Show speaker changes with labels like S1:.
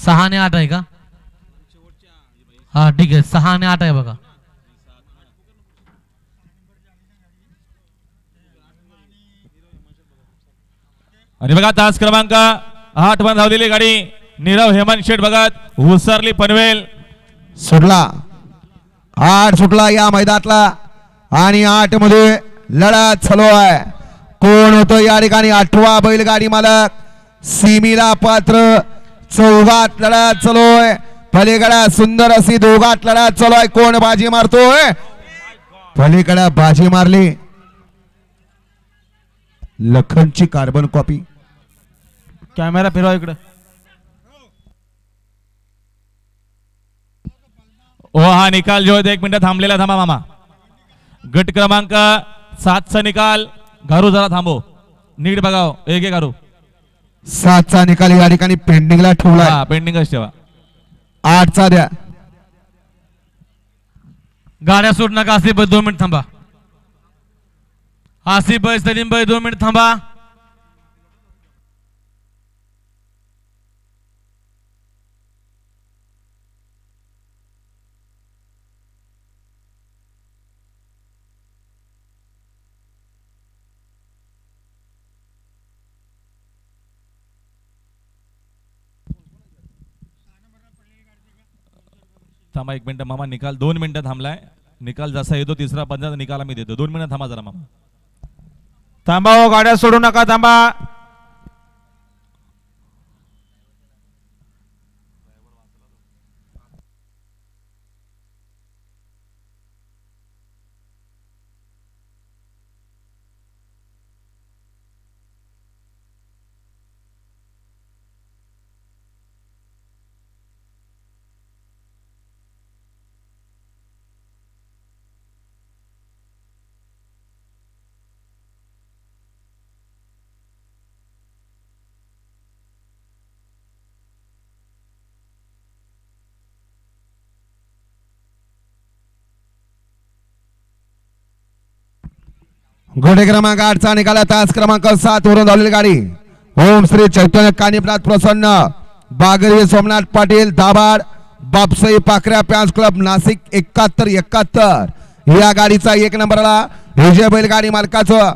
S1: 6 आणि 8 आहे का? हा ठीक आहे 6 आणि 8 आहे बघा.
S2: आणि बघा तास क्रमांक 8 वर धावलेली गाडी नीरव हेमंत शेठ बघत उसरली पनवेल
S3: सुटला 8 सुटला या मैदानातला आणि 8 मध्ये लढत चालू आहे. कोण होतो या ठिकाणी 8वा बैलगाडी मालक सीमीला पात्र. चौघात लढत चालू आहे. पलीकडे सुंदर अशी दोघात लढत चालू आहे. कोण बाजी मारतोय? पलीकडे बाजी मारली लखनची कार्बन कॉपी.
S2: कॅमेरा फिरवा इकडे. ओ हा निकाल जो 1 मिनिट थांबलेला. थांबा मामा. गट क्रमांक 7 चा निकाल. घारू जरा थांबो नीट बघाव. एक घारू
S3: 7 चा निकाल या ठिकाणी पेंडिंगला ठेवला.
S2: पेंडिंगच ठेवा.
S3: 8 चा द्या.
S1: गाड्या सोड नका. आसिफ भाई 2 मिनिट थांबा. आसिफ भाई सलीम भाई 2 मिनिट थांबा.
S2: थांबा 1 मिनिट मामा. निकाल 2 मिनिटं थांबलाय. निकाल जसा येतो तिसरा 15 निकाल आम्ही देतो. 2 मिनिटं थांबा जरा मामा.
S4: थांबा हो गाड्या सोडू नका. थांबा.
S3: घोडे क्रमांक 8 चा निकाल. तास क्रमांक 7 वरून धावलेली गाडी ओम श्री चैतन्य कानिपनाथ प्रसन्न बागरी सोमनाथ पाटील दाभाड बापसाई पाखऱ्या फॅन्स क्लब नाशिक 71 71 या गाडीचा 1 नंबरला विजय बैलगाडी मालकाचं